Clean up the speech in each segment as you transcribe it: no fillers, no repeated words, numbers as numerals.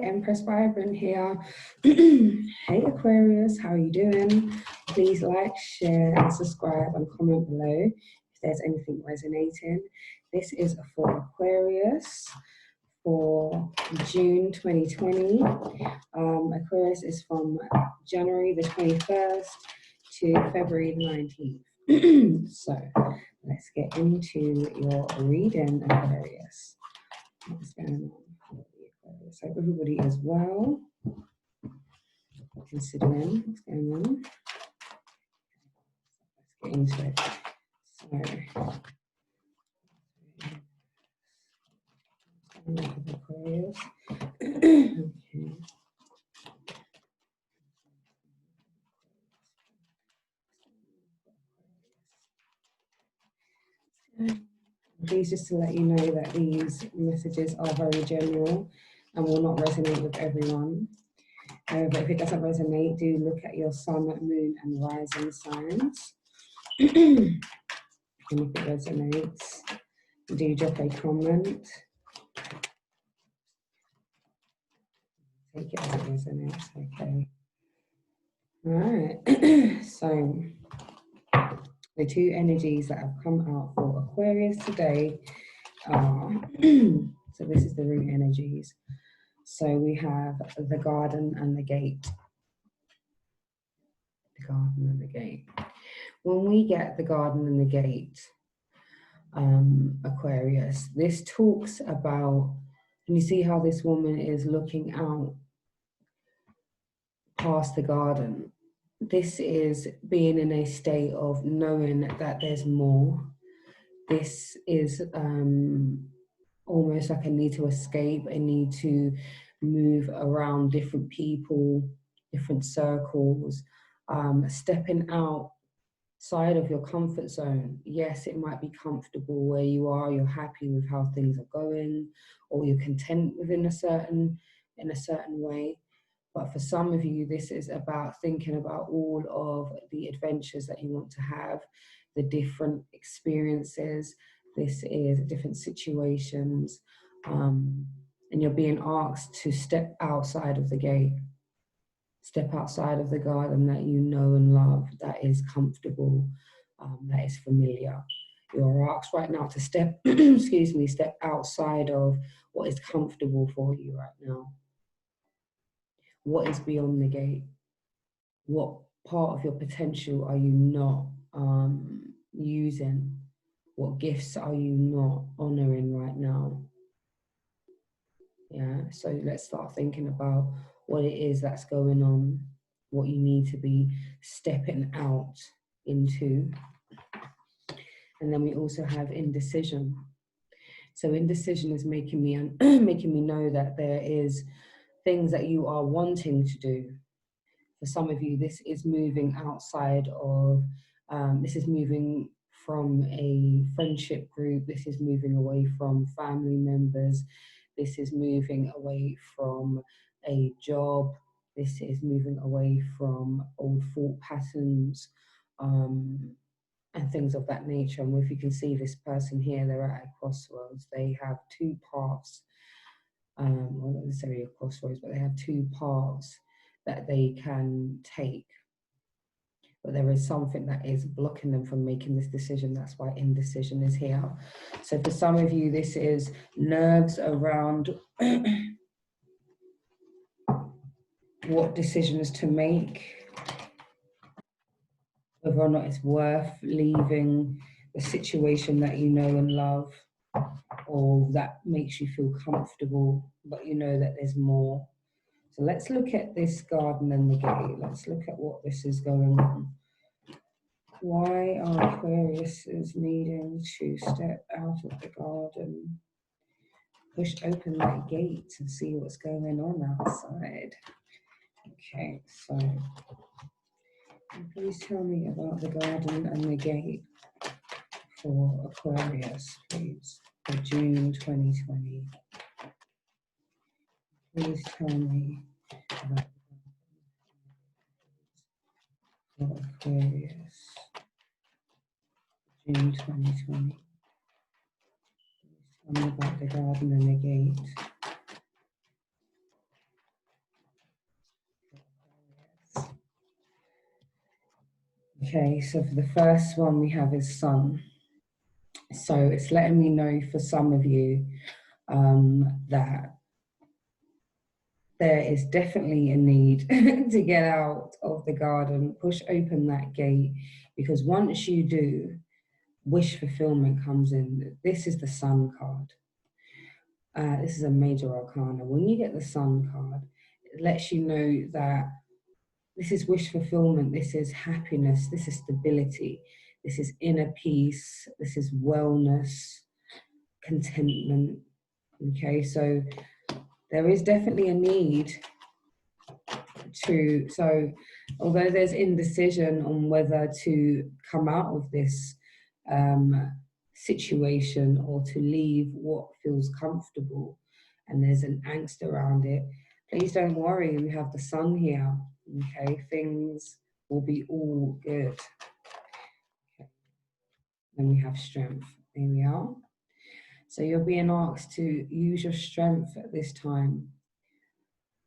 Empress Vibrant here. Hey Aquarius, how are you doing? Please like, share, and subscribe and comment below if there's anything resonating. This is for Aquarius for June 2020. Aquarius is from January the 21st to February the 19th. So let's get into your reading, Aquarius. What's going on? So everybody is well, considering what's going on. Let's get into it. So, Aquarius. Okay. Please, just to let you know that these messages are very general and will not resonate with everyone. But if it doesn't resonate, do look at your sun, moon, and rising signs. And if it resonates, do drop a comment. Take it as it resonates, okay. All right, so the two energies that have come out for Aquarius today are, so this is the root energies. So we have the garden and the gate. The garden and the gate. When we get the garden and the gate, Aquarius, this talks about, and you see how this woman is looking out past the garden. This is being in a state of knowing that there's more. This is almost like a need to escape, a need to move around different people, different circles, stepping outside of your comfort zone. Yes, it might be comfortable where you are, you're happy with how things are going, or you're content within a certain way. But for some of you, this is about thinking about all of the adventures that you want to have, the different experiences. This is different situations. And you're being asked to step outside of the gate, step outside of the garden that you know and love, that is comfortable, that is familiar. You're asked right now to step, excuse me, step outside of what is comfortable for you right now. What is beyond the gate? What part of your potential are you not using? What gifts are you not honoring right now? Yeah, so let's start thinking about what it is that's going on, what you need to be stepping out into. And then we also have indecision. So indecision is making me know that there is things that you are wanting to do. For some of you, this is moving outside of, this is moving from a friendship group, this is moving away from family members, this is moving away from a job, this is moving away from old thought patterns, and things of that nature. And if you can see this person here, they're at a crossroads. They have two paths, well, not necessarily a crossroads, but they have two paths that they can take. But there is something that is blocking them from making this decision. That's why indecision is here. So for some of you, this is nerves around what decisions to make, whether or not it's worth leaving the situation that you know and love, or that makes you feel comfortable, but you know that there's more. So let's look at this garden and the gate. Let's look at what this is going on. Why are Aquariuses needing to step out of the garden, push open that gate and see what's going on outside? Okay, so please tell me about the garden and the gate for Aquarius, please, for June 2020. Please tell me about for Aquarius, June 2020. Please tell me about the garden and the gate Okay, so for the first one we have is sun. So it's letting me know for some of you that there is definitely a need to get out of the garden, push open that gate, because once you do, wish fulfillment comes in. This is the sun card. This is a major arcana. When you get the sun card, it lets you know that this is wish fulfillment, this is happiness, this is stability, this is inner peace, this is wellness, contentment. Okay, so there is definitely a need to, so although there's indecision on whether to come out of this situation or to leave what feels comfortable, and there's an angst around it, please don't worry, we have the sun here. Okay, things will be all good. Okay. Then we have strength. There we are. So you're being asked to use your strength at this time,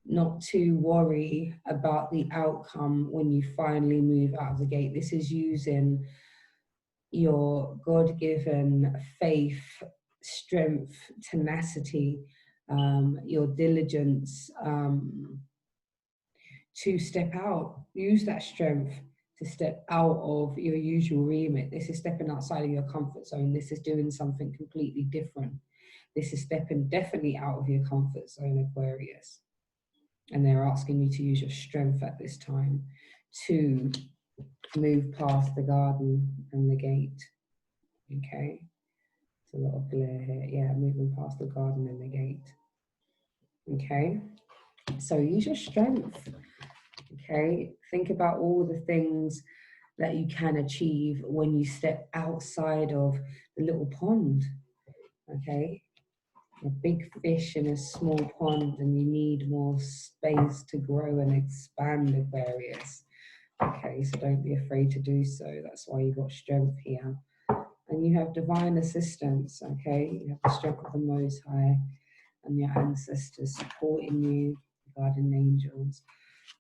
not to worry about the outcome when you finally move out of the gate. This is using your God-given faith, strength, tenacity, your diligence, to step out. Use that strength to step out of your usual remit. This is stepping outside of your comfort zone. This is doing something completely different. This is stepping definitely out of your comfort zone, Aquarius. And they're asking you to use your strength at this time to move past the garden and the gate. Okay, it's a lot of glare here. Yeah, moving past the garden and the gate. Okay, so use your strength. Okay, think about all the things that you can achieve when you step outside of the little pond. Okay, a big fish in a small pond, and you need more space to grow and expand, Aquarius. Okay, so don't be afraid to do so. That's why you got strength here. And you have divine assistance, okay? You have the strength of the Most High and your ancestors supporting you, guardian angels,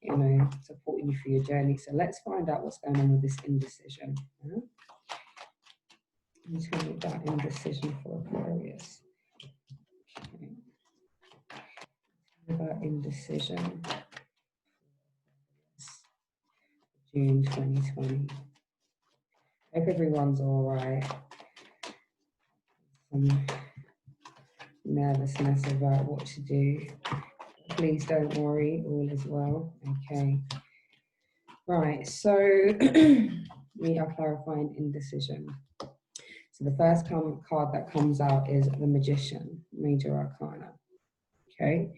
you know, supporting you for your journey. So let's find out what's going on with this indecision. Yeah? Tell me about indecision for Aquarius. Okay. About indecision. June 2020. Hope everyone's all right. Some nervousness about what to do. Please don't worry, all is well. Okay. Right, so we are clarifying indecision. So the first card that comes out is the Magician, Major Arcana. Okay.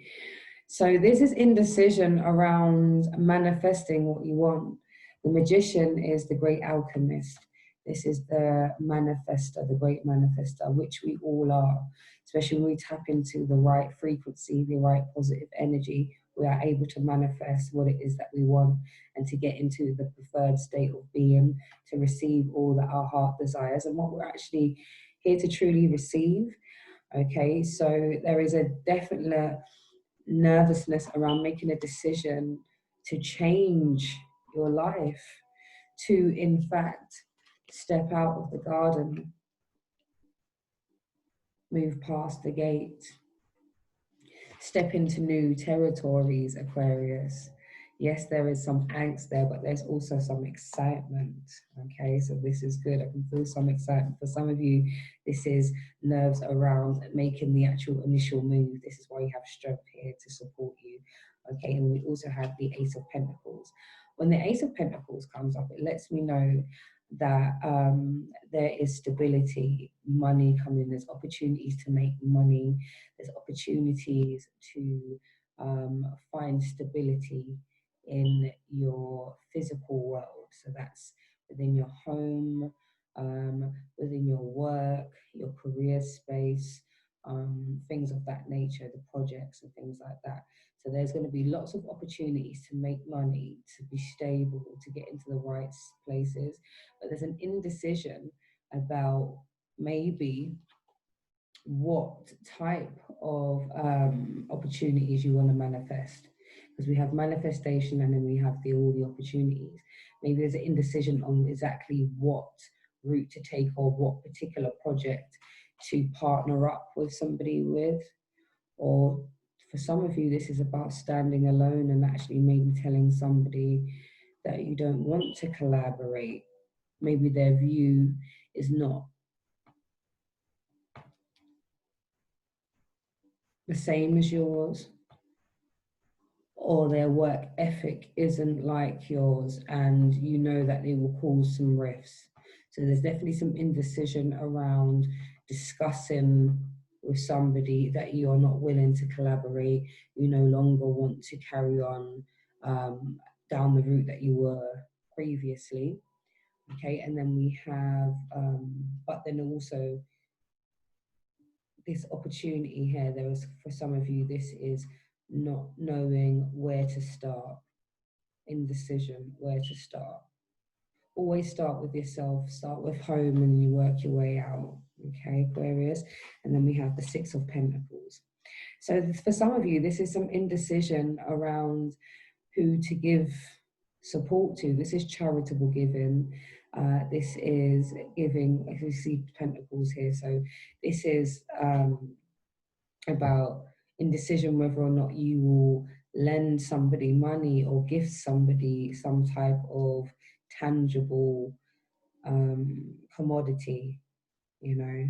So this is indecision around manifesting what you want. The Magician is the great alchemist. This is the manifester, the great manifester, which we all are. Especially when we tap into the right frequency, the right positive energy, we are able to manifest what it is that we want and to get into the preferred state of being, to receive all that our heart desires and what we're actually here to truly receive. Okay, so there is a definite nervousness around making a decision to change your life, to in fact step out of the garden, move past the gate, step into new territories, Aquarius. Yes, there is some angst there, but there's also some excitement. Okay, so this is good. I can feel some excitement. For some of you, this is nerves around making the actual initial move. This is why you have strength here to support you. Okay, and we also have the Ace of Pentacles. When the Ace of Pentacles comes up, it lets me know that there is stability, money coming, there's opportunities to make money, there's opportunities to find stability in your physical world. So that's within your home, within your work, your career space, things of that nature, the projects and things like that. So there's going to be lots of opportunities to make money, to be stable, to get into the right places. But there's an indecision about maybe what type of opportunities you want to manifest. Because we have manifestation and then we have all the opportunities. Maybe there's an indecision on exactly what route to take or what particular project to partner up with somebody with. Or for some of you, this is about standing alone and actually maybe telling somebody that you don't want to collaborate. Maybe their view is not the same as yours, or their work ethic isn't like yours, and you know that they will cause some rifts. So there's definitely some indecision around discussing with somebody that you're not willing to collaborate. You no longer want to carry on down the route that you were previously. Okay, and then we have, but then also this opportunity here. There is, for some of you, this is not knowing where to start. Indecision, where to start. Always start with yourself, start with home, and you work your way out. Okay, Aquarius. And then we have the Six of Pentacles. So for some of you, this is some indecision around who to give support to. This is charitable giving. This is giving, I can see Pentacles here. So this is about indecision whether or not you will lend somebody money or gift somebody some type of tangible commodity, you know.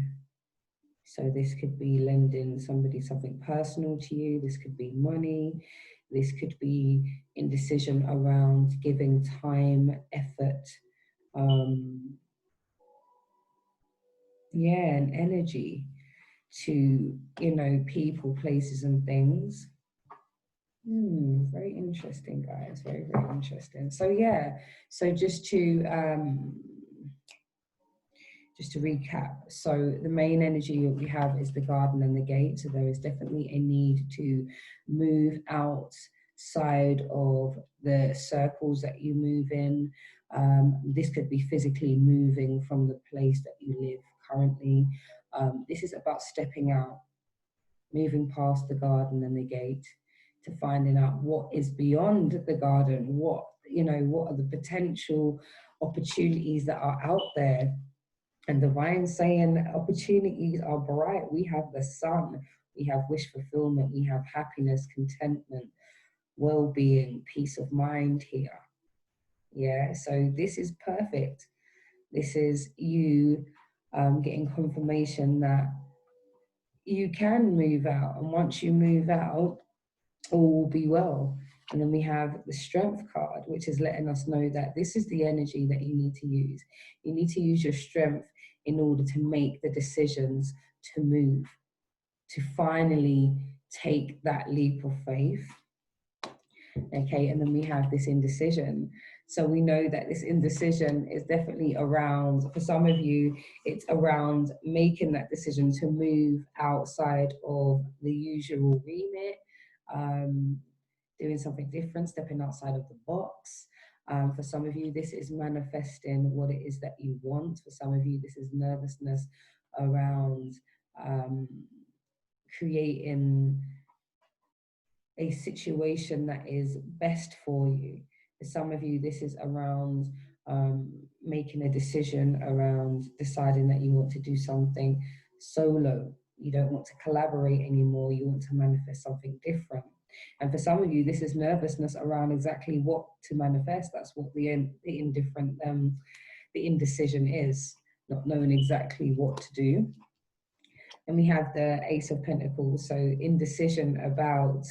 So this could be lending somebody something personal to you. This could be money. This could be indecision around giving time, effort, yeah, and energy to, you know, people, places, and things. Very interesting, guys. Very, very interesting. So yeah, so just to recap, so the main energy that we have is the garden and the gate. So there is definitely a need to move outside of the circles that you move in. This could be physically moving from the place that you live currently. This is about stepping out, moving past the garden and the gate, to finding out what is beyond the garden, what, you know, what are the potential opportunities that are out there. And divine saying opportunities are bright. We have the sun, we have wish fulfillment, we have happiness, contentment, well-being, peace of mind here. Yeah, so this is perfect. This is you getting confirmation that you can move out, and once you move out, all will be well. And then we have the Strength card, which is letting us know that this is the energy that you need to use. You need to use your strength in order to make the decisions to move, to finally take that leap of faith. Okay, and then we have this indecision. So we know that this indecision is definitely around, for some of you, it's around making that decision to move outside of the usual remit, doing something different, stepping outside of the box. For some of you, this is manifesting what it is that you want. For some of you, this is nervousness around creating a situation that is best for you. For some of you, this is around making a decision around deciding that you want to do something solo. You don't want to collaborate anymore. You want to manifest something different. And for some of you, this is nervousness around exactly what to manifest. That's what the indecision is, not knowing exactly what to do. And we have the Ace of Pentacles, so indecision about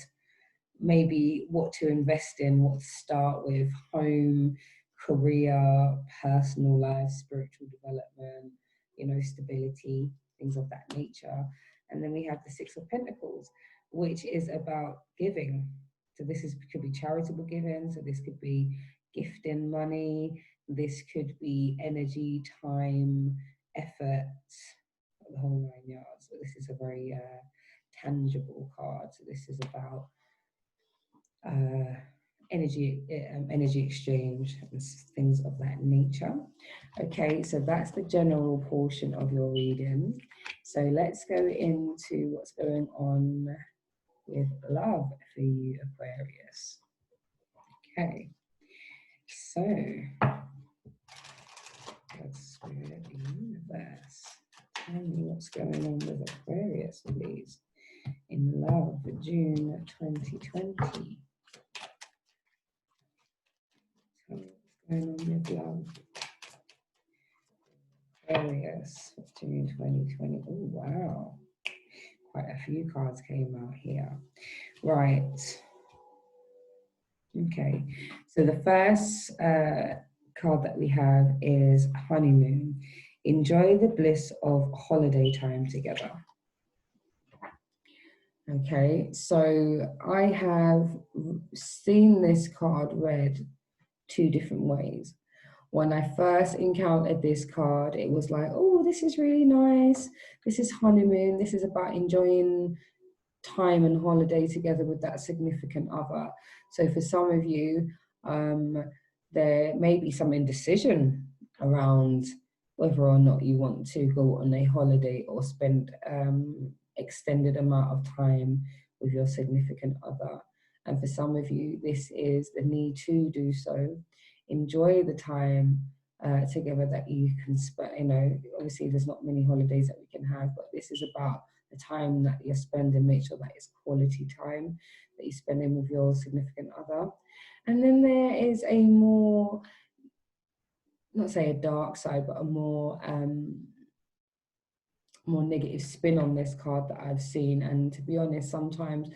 maybe what to invest in, what to start with, home, career, personal life, spiritual development, you know, stability, things of that nature. And then we have the Six of Pentacles, which is about giving. So this could be charitable giving, so this could be gifting money, this could be energy, time, effort, the whole 9 yards. But this is a very tangible card. So this is about energy exchange and things of that nature. Okay, so that's the general portion of your reading. So let's go into what's going on with love for you, Aquarius. Okay, so let's Spirit Universe. Tell me what's going on with Aquarius, please. In love, June 2020. Tell me what's going on with love. Aquarius, June 2020. Oh, wow. Quite a few cards came out here. Right. Okay. So the first card that we have is Honeymoon. Enjoy the bliss of holiday time together. Okay. So I have seen this card read two different ways. When I first encountered this card, it was like, oh, this is really nice. This is honeymoon. This is about enjoying time and holiday together with that significant other. So for some of you, there may be some indecision around whether or not you want to go on a holiday or spend extended amount of time with your significant other. And for some of you, this is the need to do so. Enjoy the time together that you can spend. You know, obviously there's not many holidays that we can have, but this is about the time that you're spending. Make sure that it's quality time that you're spending with your significant other. And then there is a more, not say a dark side, but a more more negative spin on this card that I've seen. And to be honest, sometimes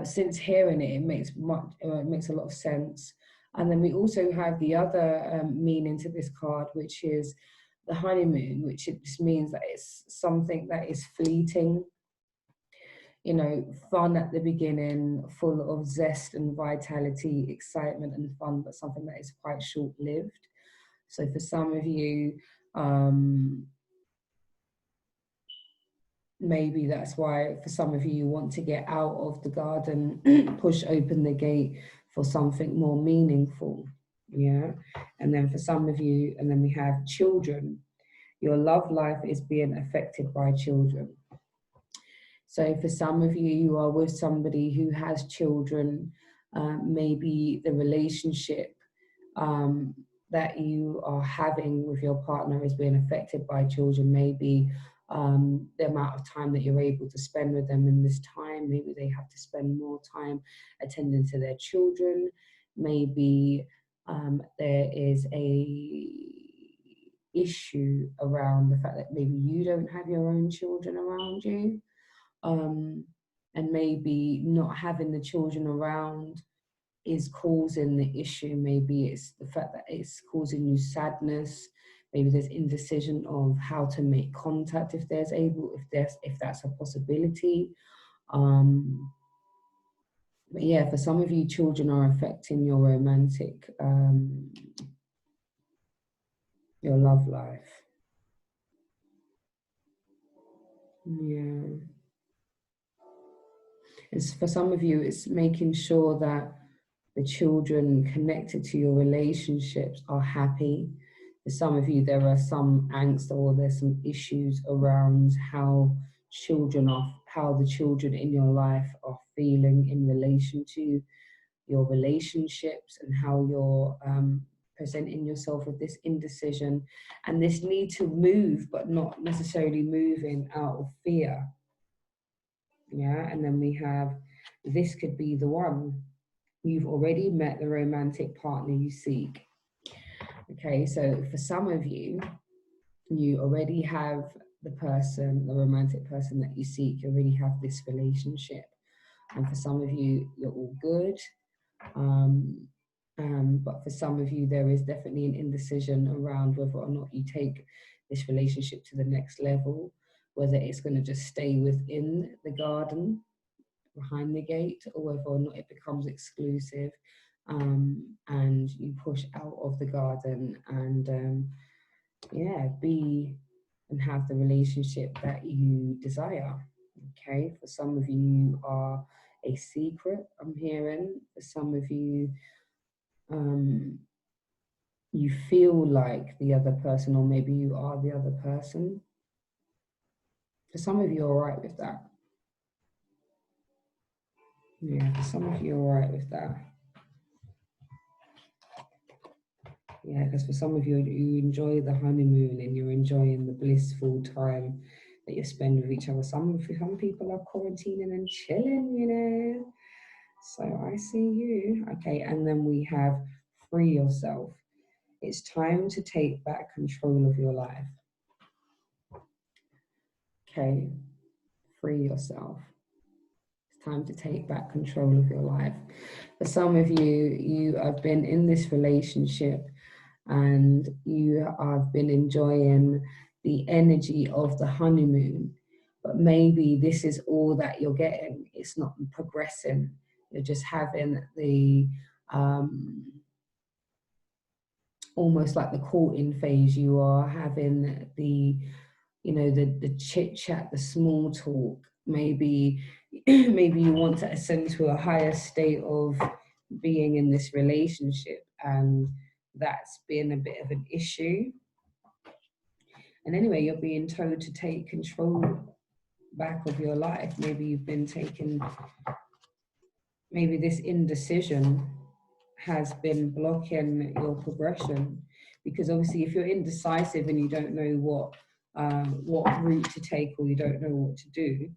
since hearing it, it makes a lot of sense. And then we also have the other meaning to this card, which is the honeymoon, which it just means that it's something that is fleeting. You know, fun at the beginning, full of zest and vitality, excitement and fun, but something that is quite short-lived. So for some of you, maybe that's why for some of you, you want to get out of the garden, push open the gate for something more meaningful. Yeah. And then for some of you, and then we have children. Your love life is being affected by children. So for some of you, you are with somebody who has children. Maybe the relationship that you are having with your partner is being affected by children. Maybe the amount of time that you're able to spend with them in this time. Maybe they have to spend more time attending to their children. Maybe there is a issue around the fact that maybe you don't have your own children around you. And maybe not having the children around is causing the issue. Maybe it's the fact that it's causing you sadness. Maybe there's indecision of how to make contact if that's a possibility. But yeah, for some of you, children are affecting your romantic, your love life. Yeah. It's, for some of you, it's making sure that the children connected to your relationships are happy. For some of you, there are some angst or there's some issues around how the children in your life are feeling in relation to your relationships and how you're presenting yourself with this indecision and this need to move, but not necessarily moving out of fear. Yeah, and then we have, this could be the one. You've already met the romantic partner you seek. Okay, so for some of you, you already have the romantic person that you seek. You already have this relationship. And for some of you, you're all good. But for some of you, there is definitely an indecision around whether or not you take this relationship to the next level, whether it's going to just stay within the garden, behind the gate, or whether or not it becomes exclusive, and you push out of the garden and be and have the relationship that you desire. Okay, for some of you, you are a secret, I'm hearing. For some of you, you feel like the other person, or maybe you are the other person. For some of you, are all right with that. Yeah, for some of you, are all right with that. Yeah, because for some of you, you enjoy the honeymoon and you're enjoying the blissful time that you spend with each other. Some people are quarantining and chilling, you know. So I see you. Okay, and then we have free yourself. It's time to take back control of your life. Okay, free yourself. It's time to take back control of your life. For some of you, you have been in this relationship and you have been enjoying the energy of the honeymoon, but maybe this is all that you're getting. It's not progressing. You're just having the almost like the courting phase. You are having the, you know, the chit chat, the small talk. Maybe maybe you want to ascend to a higher state of being in this relationship, and that's been a bit of an issue. And anyway, you're being told to take control back of your life. Maybe you've been taking, maybe this indecision has been blocking your progression, because obviously if you're indecisive and you don't know what route to take, or you don't know what to do,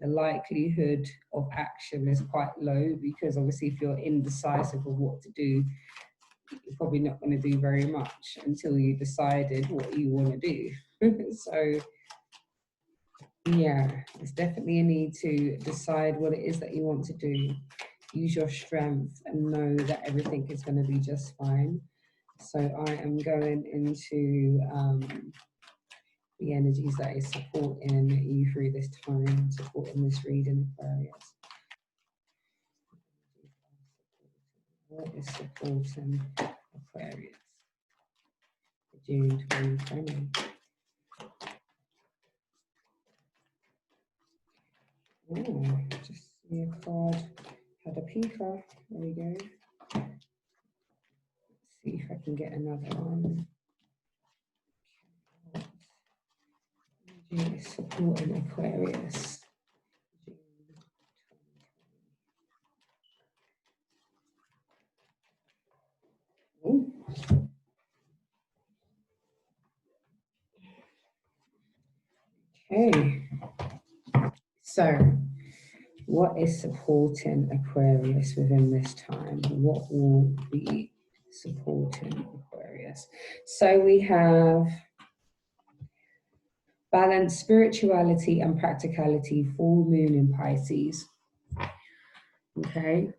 the likelihood of action is quite low, because obviously if you're indecisive of what to do, you're probably not going to do very much until you decided what you want to do. So yeah, there's definitely a need to decide what it is that you want to do. Use your strength and know that everything is going to be just fine. So I am going into the energies that is supporting you through this time, supporting this reading, Aquarius. What is supporting Aquarius? June 2020. Oh, just see a card had a peeker. There we go. Let's see if I can get another one. June is supporting Aquarius. Ooh. Okay, so what is supporting Aquarius within this time? What will be supporting Aquarius? So we have balance, spirituality and practicality, full moon in Pisces. Okay,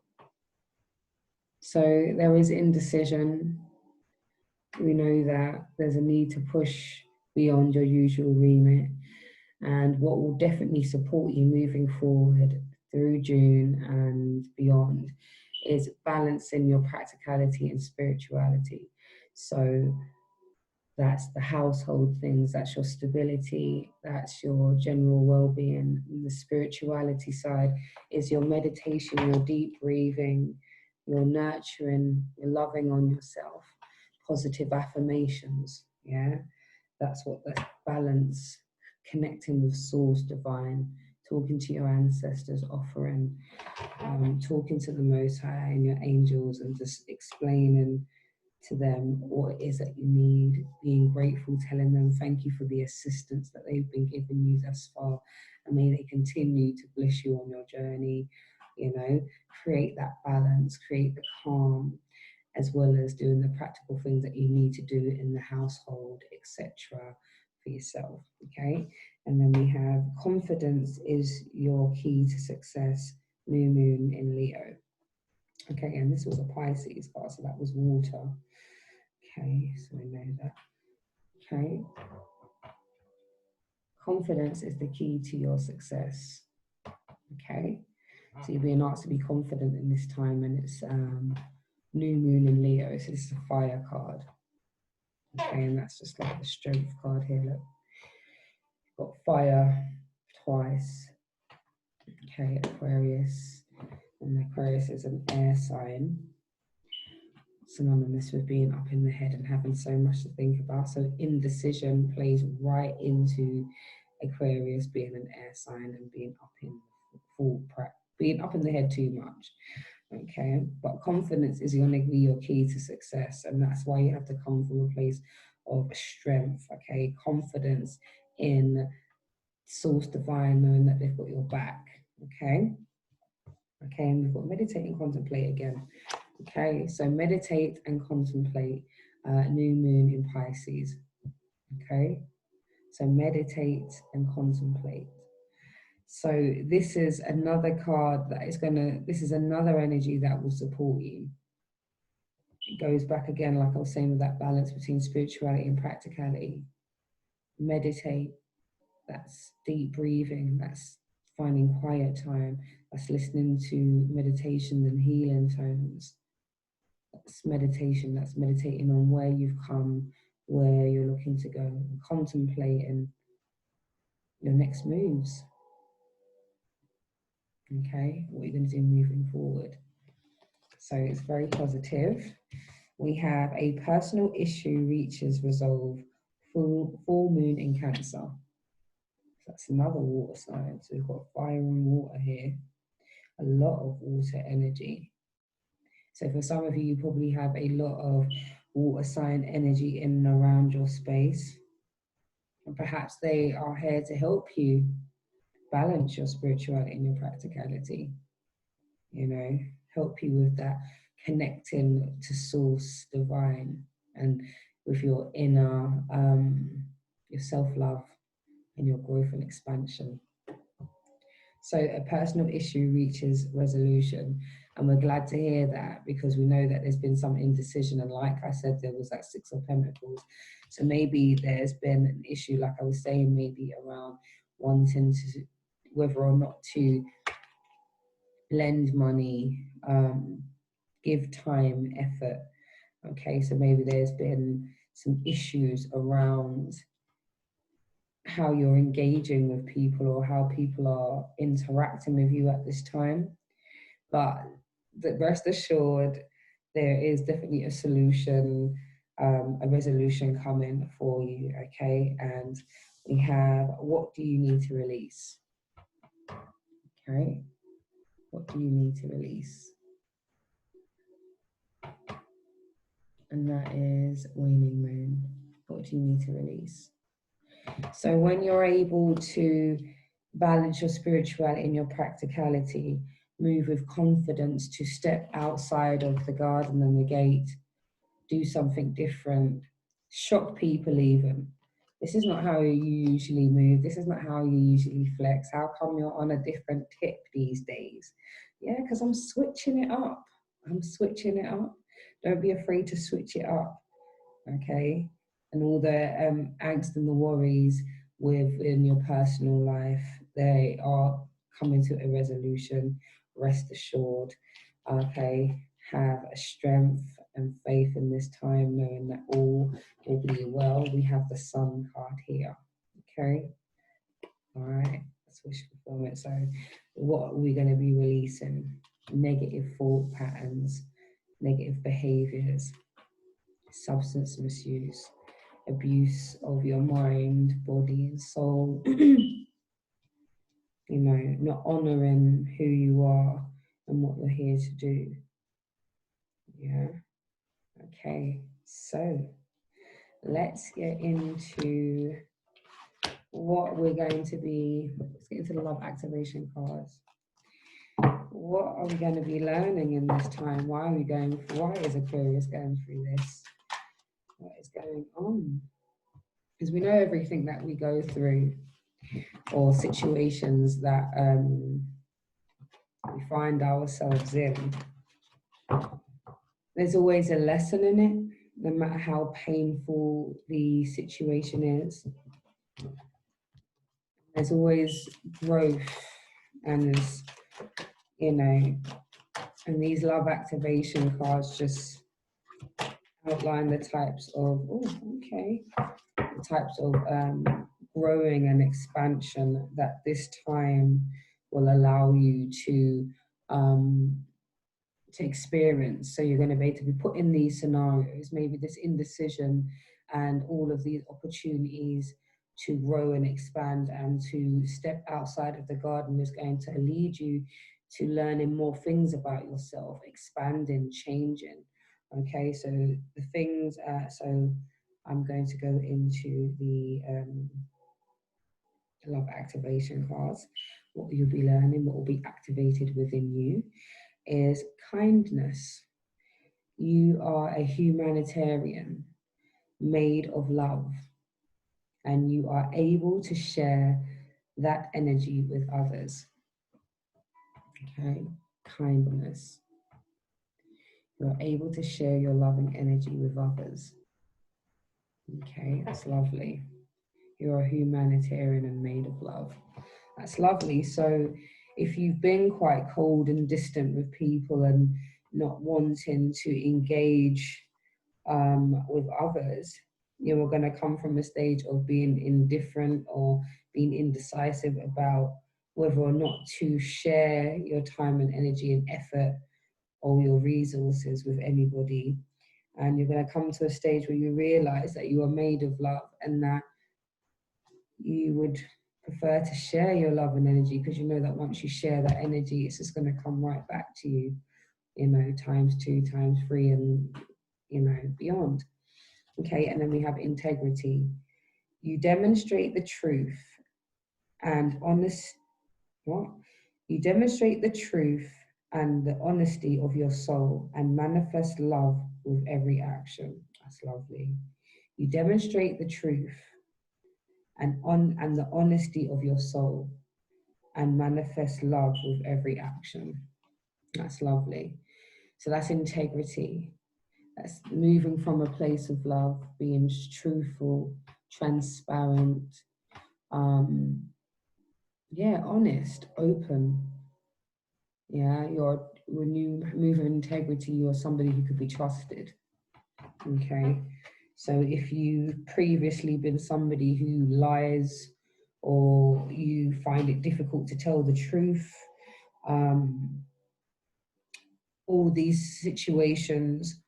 so there is indecision. We know that there's a need to push beyond your usual remit, and what will definitely support you moving forward through June and beyond is balancing your practicality and spirituality. So that's the household things, that's your stability, that's your general well-being. And the spirituality side is your meditation, your deep breathing, your nurturing, your loving on yourself, positive affirmations. Yeah, that's what the balance, connecting with source divine, talking to your ancestors, offering, talking to the Most High and your angels, and just explaining to them what it is that you need, being grateful, telling them thank you for the assistance that they've been giving you thus far, and may they continue to bless you on your journey. You know, create that balance, create the calm, as well as doing the practical things that you need to do in the household, etc., for yourself. Okay, and then we have confidence is your key to success, new moon in Leo. Okay, and this was a Pisces card, so that was water. Okay, so we know that. Okay. Confidence is the key to your success. Okay. So you're being asked to be confident in this time, and it's new moon in Leo, so this is a fire card. Okay, and that's just like the strength card here. Look, got fire twice. Okay, Aquarius, and Aquarius is an air sign, synonymous with being up in the head and having so much to think about. So indecision plays right into Aquarius being an air sign and being up in being up in the head too much. Okay, but confidence is going to be your key to success, and that's why you have to come from a place of strength. Okay, confidence in source divine, knowing that they've got your back. Okay, and we've got meditate and contemplate again. Okay, so meditate and contemplate, new moon in Pisces. Okay, so meditate and contemplate. So this is another card that is this is another energy that will support you. It goes back again, like I was saying, with that balance between spirituality and practicality. Meditate, that's deep breathing, that's finding quiet time, that's listening to meditation and healing tones. That's meditation, that's meditating on where you've come, where you're looking to go, and contemplating your next moves. Okay, what you're going to do moving forward. So it's very positive. We have a personal issue reaches resolve, full moon in Cancer. That's another water sign. So we've got fire and water here. A lot of water energy. So for some of you, you probably have a lot of water sign energy in and around your space. And perhaps they are here to help you balance your spirituality and your practicality. You know, help you with that connecting to source divine and with your inner, your self-love and your growth and expansion. So a personal issue reaches resolution, and we're glad to hear that, because we know that there's been some indecision, and like I said, there was that Six of Pentacles. So maybe there's been an issue, like I was saying, maybe around wanting to, whether or not to lend money, give time, effort. Okay, so maybe there's been some issues around how you're engaging with people or how people are interacting with you at this time. But rest assured, there is definitely a solution, a resolution coming for you, okay? And we have, what do you need to release? Okay, what do you need to release? And that is waning moon. What do you need to release? So when you're able to balance your spirituality and your practicality, move with confidence to step outside of the garden and the gate, do something different, shock people even. This is not how you usually move. This is not how you usually flex. How come you're on a different tip these days? Yeah, because I'm switching it up. I'm switching it up. Don't be afraid to switch it up, okay? And all the angst and the worries within your personal life, they are coming to a resolution. Rest assured, okay? Have a strength and faith in this time, knowing that all will be well. We have the Sun card here, okay? All right, let's wish fulfillment. So what are we going to be releasing? Negative thought patterns, negative behaviors, substance misuse, abuse of your mind, body, and soul. You know, not honoring who you are and what you're here to do. Yeah. Okay. So let's get into what we're going to be. Let's get into the love activation cards. What are we going to be learning in this time? Why are we going? Why is Aquarius going through this? What is going on? Because we know everything that we go through, or situations that we find ourselves in, there's always a lesson in it, no matter how painful the situation is. There's always growth, and there's, you know, and these love activation cards just outline the types of, the types of growing and expansion that this time will allow you to experience. So you're going to be able to be put in these scenarios, maybe this indecision and all of these opportunities to grow and expand and to step outside of the garden is going to lead you to learning more things about yourself, expanding, changing. Okay, so the things, so I'm going to go into the love activation cards. What you'll be learning, what will be activated within you is kindness. You are a humanitarian made of love, and you are able to share that energy with others. Okay, kindness. You're able to share your loving energy with others. Okay, that's lovely. You're a humanitarian and made of love. That's lovely. So if you've been quite cold and distant with people and not wanting to engage with others, you are going to come from a stage of being indifferent or being indecisive about whether or not to share your time and energy and effort or your resources with anybody. And you're going to come to a stage where you realize that you are made of love and that you would prefer to share your love and energy, because you know that once you share that energy, it's just going to come right back to you, you know, times 2, times 3, and, you know, beyond. Okay, and then we have integrity. You demonstrate the truth and You demonstrate the truth and the honesty of your soul and manifest love with every action. That's lovely. You demonstrate the truth and the honesty of your soul and manifest love with every action. That's lovely. So that's integrity. That's moving from a place of love, being truthful, transparent, honest, open. Yeah, when you move in integrity, you're somebody who could be trusted. Okay, so if you've previously been somebody who lies or you find it difficult to tell the truth, all these situations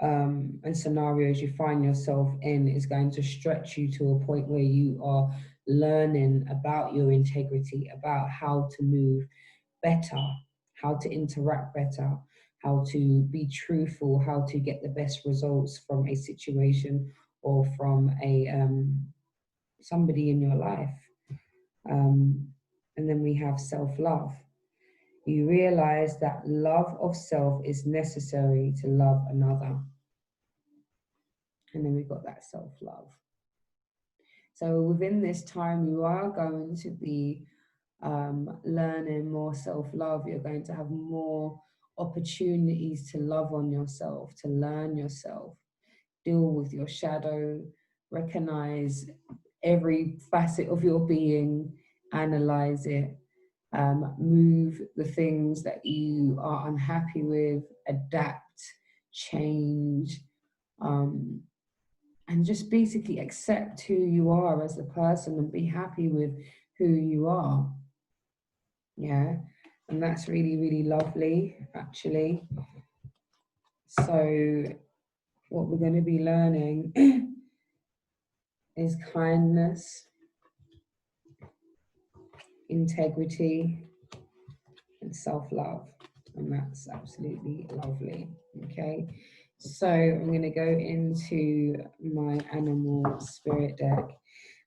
and scenarios you find yourself in is going to stretch you to a point where you are learning about your integrity, about how to move better, how to interact better, how to be truthful, how to get the best results from a situation or from a somebody in your life. And then we have self-love. You realize that love of self is necessary to love another. And then we've got that self-love. So within this time, you are going to be learning more self-love. You're going to have more opportunities to love on yourself, to learn yourself, deal with your shadow, recognize every facet of your being, analyze it, move the things that you are unhappy with, adapt, change, and just basically accept who you are as a person and be happy with who you are. Yeah, and that's really, really lovely, actually. So what we're going to be learning is kindness, integrity, and self-love. And that's absolutely lovely. Okay, so I'm going to go into my animal spirit deck,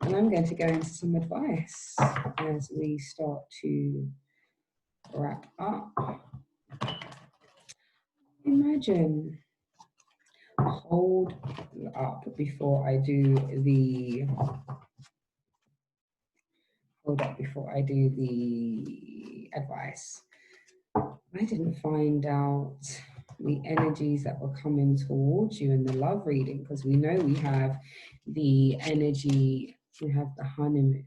and I'm going to go into some advice as we start to wrap up. Imagine, hold up before I do the advice. I didn't find out the energies that were coming towards you in the love reading, because we know we have the energy, we have the honeymoon.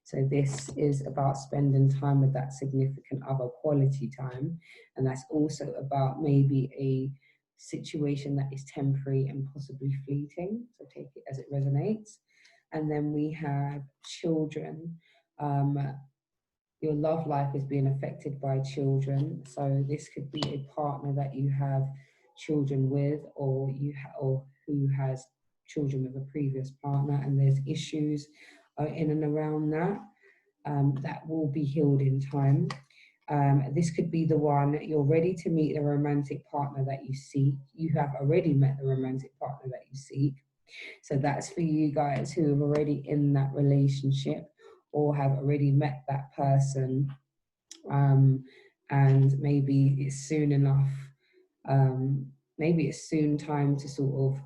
So this is about spending time with that significant other, quality time. And that's also about maybe a situation that is temporary and possibly fleeting. So take it as it resonates. And then we have children. Your love life is being affected by children. So this could be a partner that you have children with, or or who has children with a previous partner, and there's issues in and around that that will be healed in time. This could be the one, you're ready to meet the romantic partner that you seek. You have already met the romantic partner that you seek. So that's for you guys who are already in that relationship or have already met that person. And maybe it's soon enough. Maybe it's soon time to sort of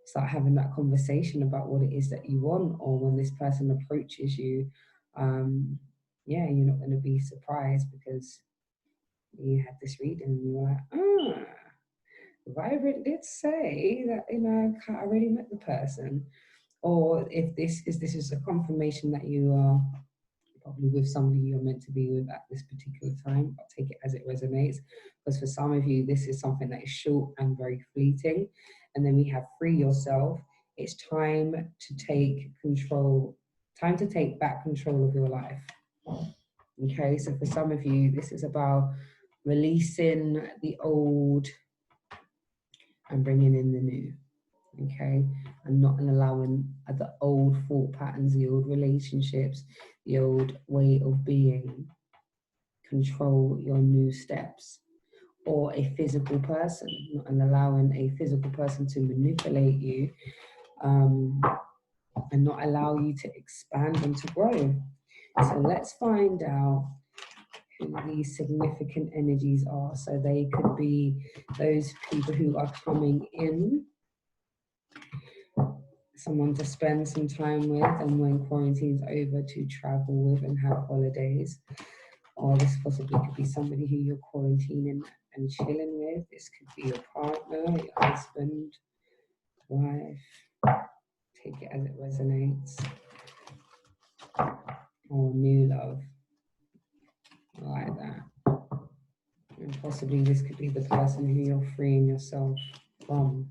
start having that conversation about what it is that you want, or when this person approaches you, yeah, you're not going to be surprised because you had this reading and you're like, Vibrant did say that, you know, I already met the person. Or if this is a confirmation that you are probably with somebody you're meant to be with at this particular time. I'll take it as it resonates. Because for some of you, this is something that is short and very fleeting. And then we have free yourself. It's time to take control, time to take back control of your life. Okay, so for some of you, this is about releasing the old and bringing in the new. Okay, and not allowing the old thought patterns, the old relationships, the old way of being control your new steps. Or a physical person, and allowing a physical person to manipulate you, and not allow you to expand and to grow. So let's find out who these significant energies are. So they could be those people who are coming in, someone to spend some time with, and when quarantine's over, to travel with and have holidays. Or this possibly could be somebody who you're quarantining and chilling with. This could be your partner, your husband, wife. Take it as it resonates. Or new love. I like that. And possibly this could be the person who you're freeing yourself from.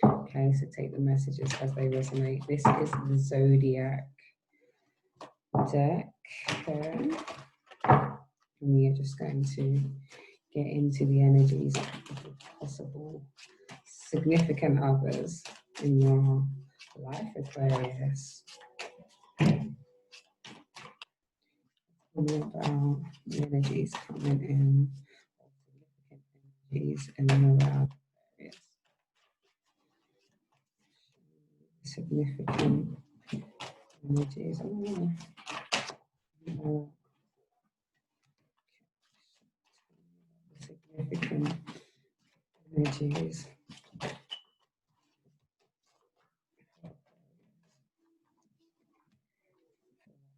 Okay, so take the messages as they resonate. This is the Zodiac deck. Okay. And we are just going to get into the energies of possible significant others in your life, Aquarius. About the energies coming in, energies in and around Aquarius. Significant energies. Significant energies.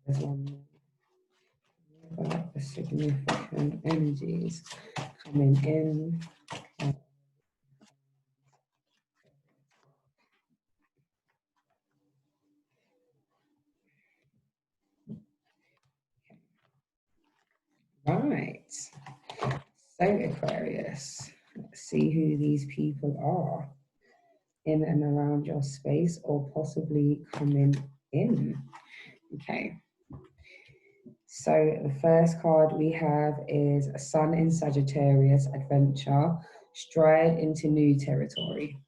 There's one more about the significant energies coming in. Right. So Aquarius, let's see who these people are in and around your space, or possibly coming in. Okay. So the first card we have is a Sun in Sagittarius, adventure, stride into new territory.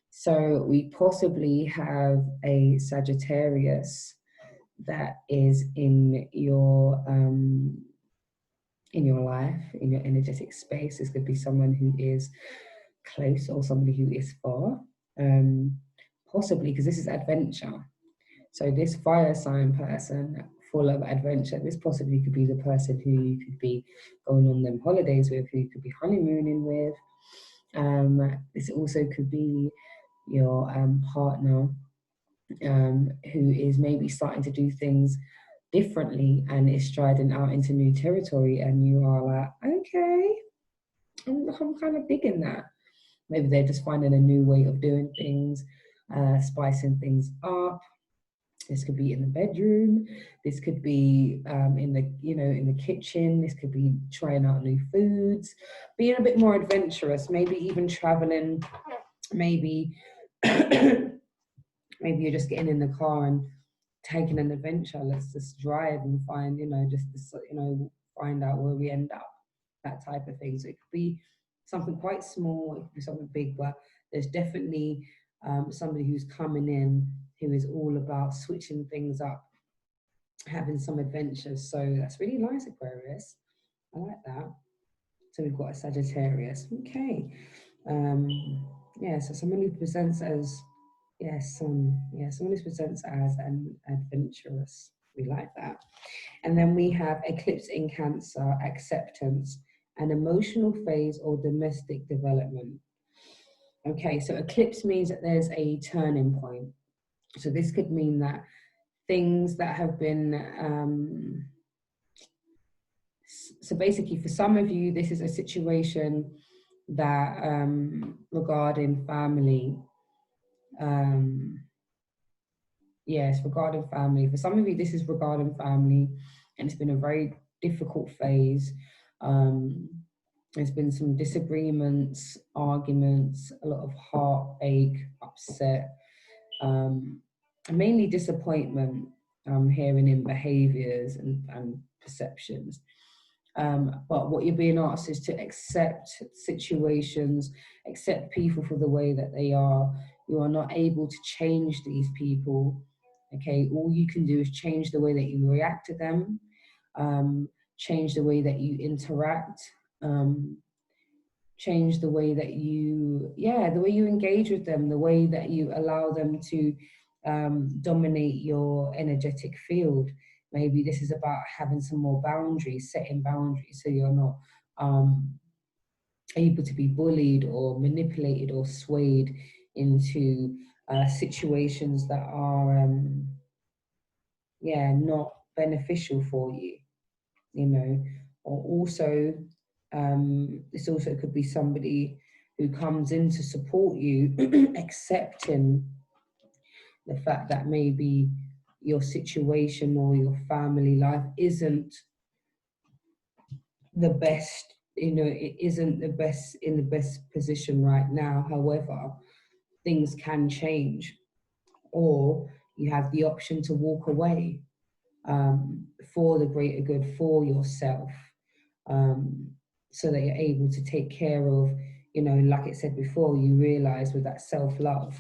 So we possibly have a Sagittarius that is in your life, in your energetic space. This could be someone who is close or somebody who is far. Possibly because this is adventure. So this fire sign person full of adventure, this possibly could be the person who you could be going on them holidays with, who you could be honeymooning with. This also could be your partner who is maybe starting to do things differently and is striding out into new territory, and you are like, okay, I'm kind of digging that. Maybe they're just finding a new way of doing things, spicing things up. This could be in the bedroom. This could be in the kitchen. This could be trying out new foods, being a bit more adventurous. Maybe even traveling. Maybe maybe you're just getting in the car and taking an adventure. Let's just drive and find, find out where we end up. That type of thing. So it could be something quite small. It could be something big, but there's definitely somebody who's coming in who is all about switching things up, having some adventures. So that's really nice, Aquarius. I like that. So we've got a Sagittarius. Okay. Yeah, so someone who presents as, someone who presents as an adventurous. We like that. And then we have eclipse in Cancer, acceptance, an emotional phase or domestic development. Okay, so eclipse means that there's a turning point. So this could mean that things that have been, so basically for some of you, this is a situation that regarding family, yes, regarding family. For some of you, this is regarding family, and it's been a very difficult phase. There's been some disagreements, arguments, a lot of heartache, upset, mainly disappointment, hearing in behaviors and perceptions. But what you're being asked is to accept situations, accept people for the way that they are. You are not able to change these people. Okay, all you can do is change the way that you react to them, change the way that you interact, change the way that you, the way you engage with them, the way that you allow them to dominate your energetic field. Maybe this is about having some more boundaries, setting boundaries, so you're not able to be bullied or manipulated or swayed into situations that are, not beneficial for you, you know. Or also, this also could be somebody who comes in to support you, accepting the fact that maybe your situation or your family life isn't the best, you know, it isn't the best in the best position right now. However, things can change, or you have the option to walk away for the greater good, for yourself, so that you're able to take care of, you know, like I said before, you realize with that self-love,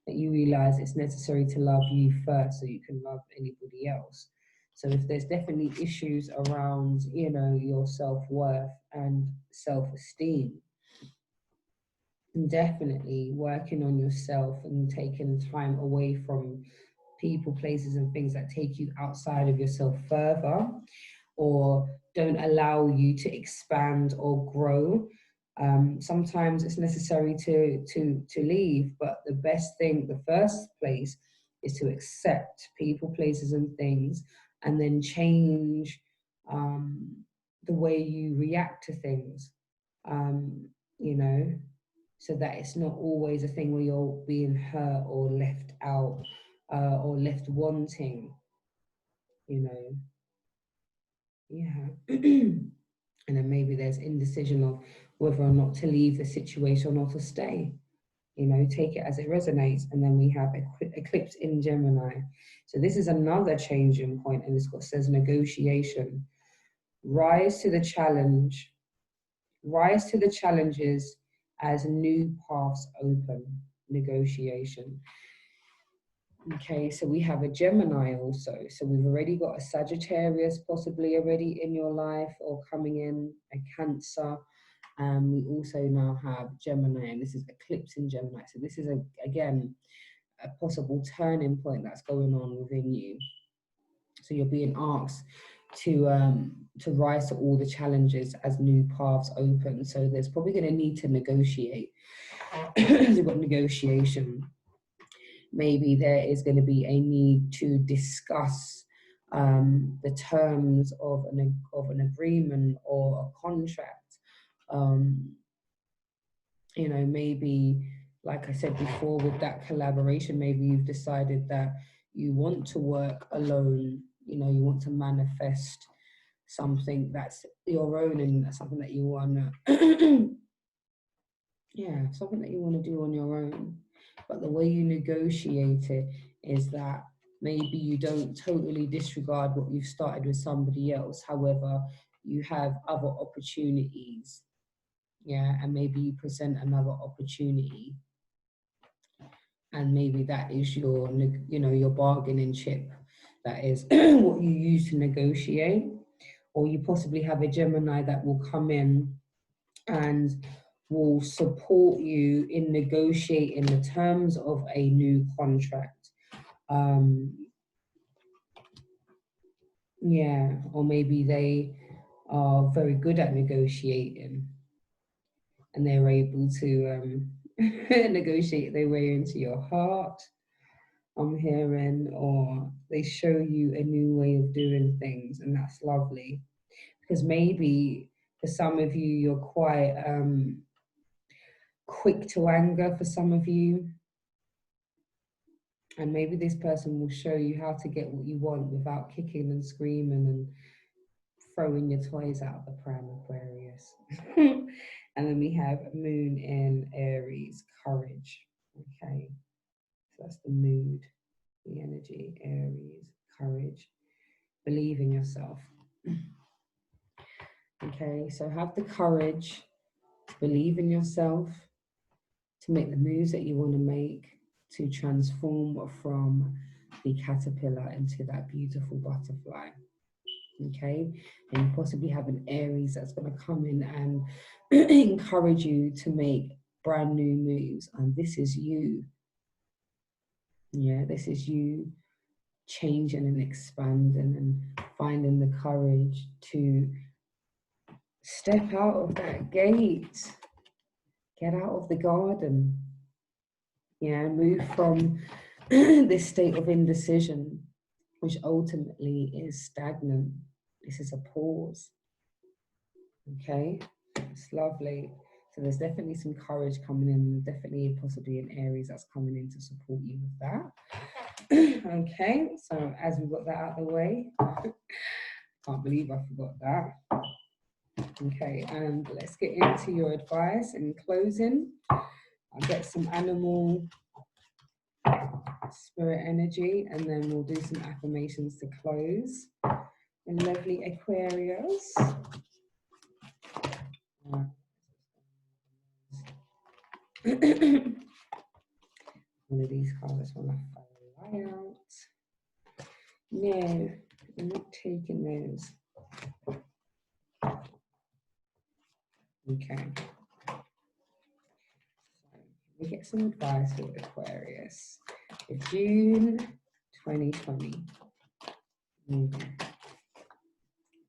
that you realize it's necessary to love you first so you can love anybody else. So if there's definitely issues around, you know, your self-worth and self-esteem, definitely working on yourself and taking time away from people, places and things that take you outside of yourself further, or don't allow you to expand or grow. Sometimes it's necessary to leave, but the best thing, the first place, is to accept people, places and things, and then change the way you react to things, you know, so that it's not always a thing where you're being hurt or left out, or left wanting, you know. And then maybe there's indecision of whether or not to leave the situation or to stay. You know, take it as it resonates. And then we have eclipse in Gemini. So this is another changing point, and it's got, says negotiation. Rise to the challenge. Rise to the challenges as new paths open. Negotiation. Okay, so we have a Gemini also. So we've already got a Sagittarius possibly already in your life or coming in, a Cancer. We also now have Gemini, and this is eclipse in Gemini. So this is, again, a possible turning point that's going on within you. So you're being asked to rise to all the challenges as new paths open. So there's probably going to need to negotiate. You've got negotiation. Maybe there is going to be a need to discuss the terms of an agreement or a contract. You know, maybe, like I said before, with that collaboration, maybe you've decided that you want to work alone. You know, you want to manifest something that's your own and something that you want to, something that you want to do on your own. But the way you negotiate it is that maybe you don't totally disregard what you've started with somebody else. However, you have other opportunities. And maybe you present another opportunity. And maybe that is your, you know, your bargaining chip. That is what you use to negotiate. or you possibly have a Gemini that will come in and will support you in negotiating the terms of a new contract. Yeah, or maybe they are very good at negotiating and they're able to negotiate their way into your heart, I'm hearing, or they show you a new way of doing things, and that's lovely. Because maybe for some of you, you're quite quick to anger for some of you. And maybe this person will show you how to get what you want without kicking and screaming and throwing your toys out the pram, Aquarius. And then we have Moon in Aries, courage. Okay, so that's the mood, the energy, Aries, courage, believe in yourself. Okay, so have the courage to believe in yourself, to make the moves that you want to make, to transform from the caterpillar into that beautiful butterfly. Okay, and you possibly have an Aries that's going to come in and encourage you to make brand new moves, and this is you. Yeah, this is you changing and expanding and finding the courage to step out of that gate, get out of the garden. Yeah, move from this state of indecision, which ultimately is stagnant. This is a pause. Okay, it's lovely. So there's definitely some courage coming in, definitely possibly an Aries that's coming in to support you with that. Okay, so as we got that out of the way, can't believe I forgot that. Okay, and let's get into your advice in closing. I'll get some animal spirit energy, and then we'll do some affirmations to close. And lovely Aquarius. One of these cards want to fly out. No, I'm not taking those. Okay. So we get some advice for Aquarius for June 2020.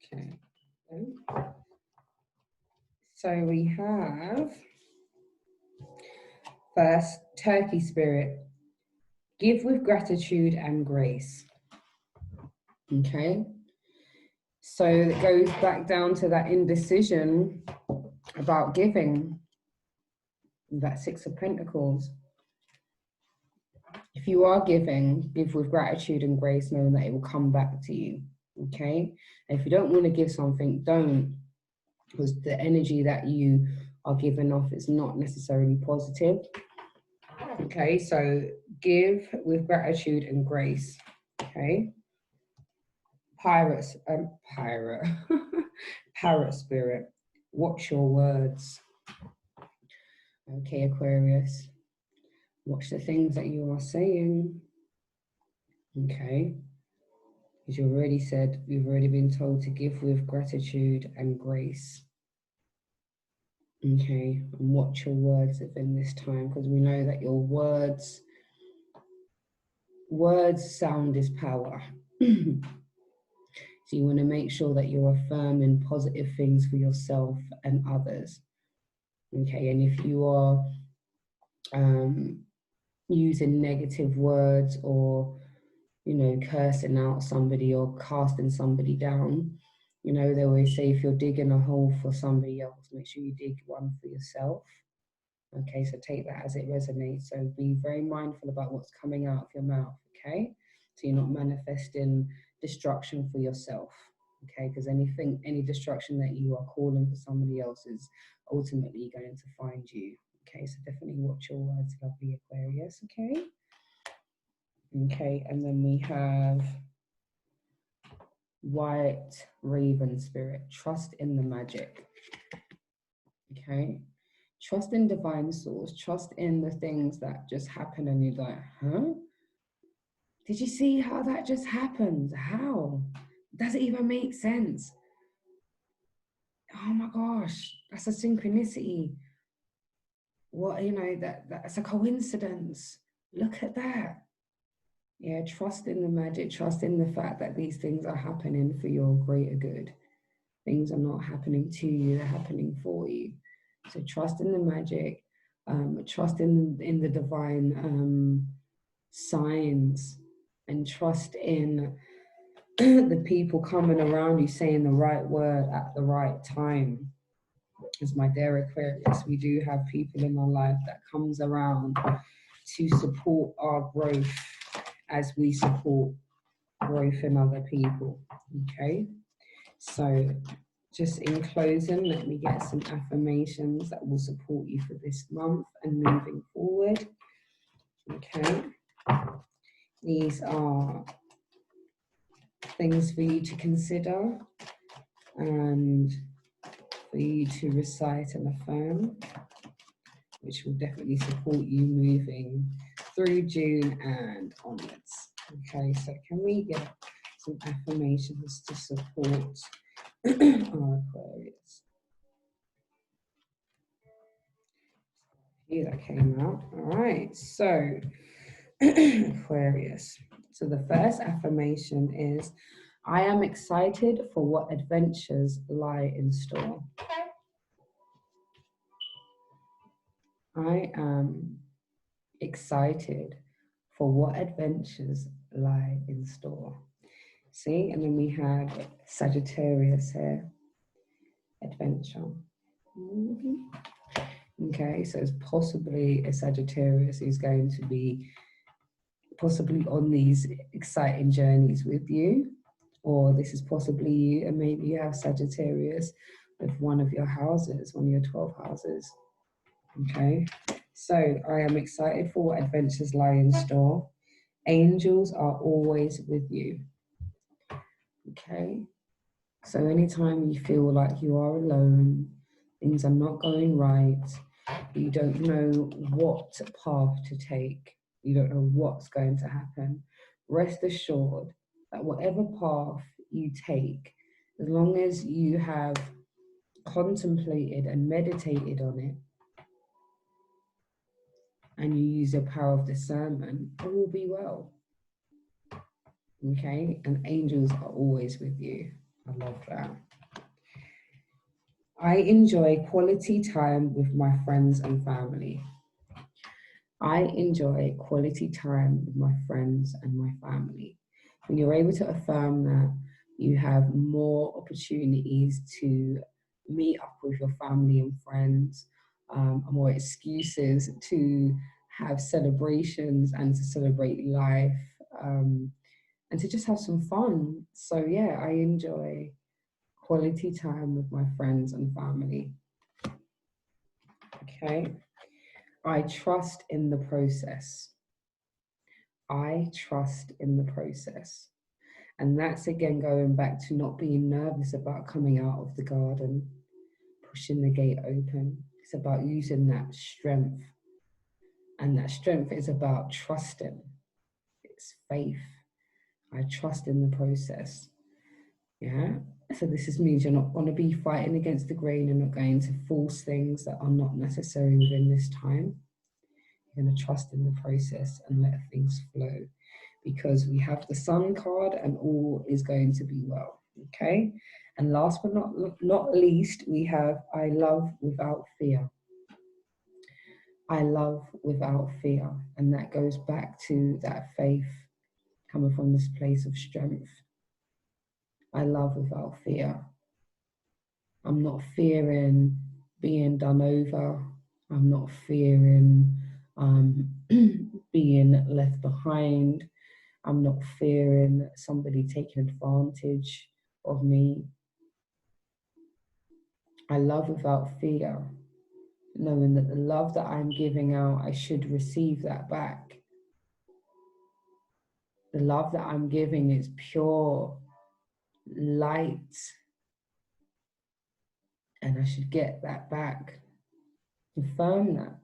Okay. So we have first, Turkey spirit. Give with gratitude and grace. Okay. So it goes back down to that indecision about giving. That Six of Pentacles. If you are giving, give with gratitude and grace, knowing that it will come back to you. Okay. And if you don't want to give something, don't, because the energy that you are giving off is not necessarily positive. Okay, so give with gratitude and grace. Okay. Parrot spirit. Watch your words. Okay, Aquarius. Watch the things that you are saying. Okay. As you already said, we've already been told to give with gratitude and grace. Okay, and watch your words within this time, because we know that your words sound is power. So you want to make sure that you're affirming positive things for yourself and others. Okay, and if you are using negative words or, you know, cursing out somebody or casting somebody down, you know, they always say if you're digging a hole for somebody else, make sure you dig one for yourself. Okay, so take that as it resonates. So be very mindful about what's coming out of your mouth, okay? So you're not manifesting destruction for yourself, okay? Because any destruction that you are calling for somebody else is ultimately going to find you, okay? So definitely watch your words, lovely Aquarius, okay? Okay, and then we have White Raven Spirit. Trust in the magic, okay? Trust in divine source. Trust in the things that just happen and you're like, huh? Did you see how that just happened? How? Does it even make sense? oh my gosh, that's a synchronicity. What, you know, that's a coincidence. Look at that. Yeah, trust in the magic, trust in the fact that these things are happening for your greater good. Things are not happening to you, they're happening for you. So trust in the magic, trust in the divine signs, and trust in the people coming around you saying the right word at the right time. As my dear Aquarius, we do have people in our life that comes around to support our growth as we support growth in other people. Okay, so just in closing, let me get some affirmations that will support you for this month and moving forward. Okay, these are things for you to consider and for you to recite and affirm, which will definitely support you moving through June and onwards. Okay, so can we get some affirmations to support our Aquarius? That came out. All right, so Aquarius. So the first affirmation is, I am excited for what adventures lie in store. I am excited for what adventures lie in store. See, and then we have Sagittarius here, adventure. Okay, so it's possibly a Sagittarius who's going to be possibly on these exciting journeys with you, or this is possibly you, and maybe you have Sagittarius with one of your houses, one of your 12 houses. Okay, so I am excited for what adventures lie in store. Angels are always with you. Okay, so anytime you feel like you are alone, things are not going right, you don't know what path to take, you don't know what's going to happen, rest assured that whatever path you take, as long as you have contemplated and meditated on it, and you use your power of discernment, it will be well. Okay, and angels are always with you. I love that. I enjoy quality time with my friends and family. I enjoy quality time with my friends and my family. When you're able to affirm that, you have more opportunities to meet up with your family and friends, more excuses to have celebrations and to celebrate life, and to just have some fun. So yeah, I enjoy quality time with my friends and family. Okay. I trust in the process. I trust in the process. And that's again going back to not being nervous about coming out of the garden, pushing the gate open. It's about using that strength. And that strength is about trusting. It's faith. I trust in the process. Yeah. So this means you're not going to be fighting against the grain. You're not going to force things that are not necessary within this time. You're going to trust in the process and let things flow, because we have the Sun card and all is going to be well. Okay. And last but not least, we have I love without fear. I love without fear. And that goes back to that faith coming from this place of strength. I love without fear. I'm not fearing being done over. I'm not fearing being left behind. I'm not fearing somebody taking advantage of me. I love without fear, knowing that the love that I'm giving out, I should receive that back. The love that I'm giving is pure, light, and I should get that back. Confirm that.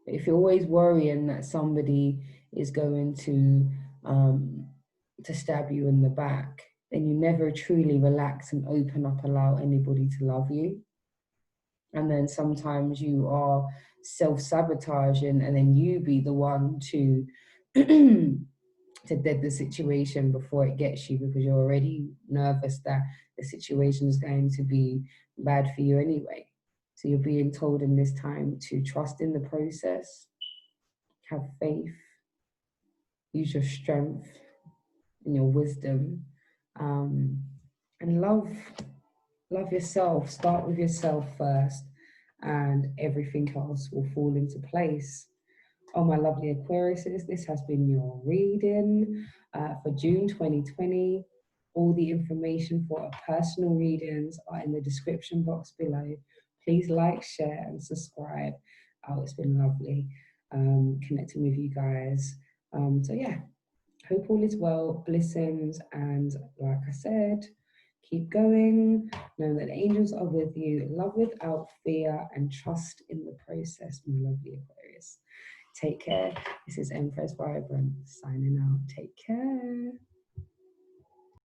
If you're always worrying that somebody is going to stab you in the back, then you never truly relax and open up, allow anybody to love you. And then sometimes you are self-sabotaging, and then you be the one to to dead the situation before it gets you, because you're already nervous that the situation is going to be bad for you anyway. So you're being told in this time to trust in the process, have faith, use your strength and your wisdom, and love yourself. Start with yourself first, and everything else will fall into place. Oh, my lovely Aquariuses, this has been your reading for June 2020. All the information for our personal readings are in the description box below. Please like, share, and subscribe. Oh, it's been lovely connecting with you guys. So yeah, hope all is well, blessings, and like I said, keep going. Know that the angels are with you. Love without fear, and trust in the process, my lovely Aquarius. Take care. This is Empress Vibrant signing out. Take care.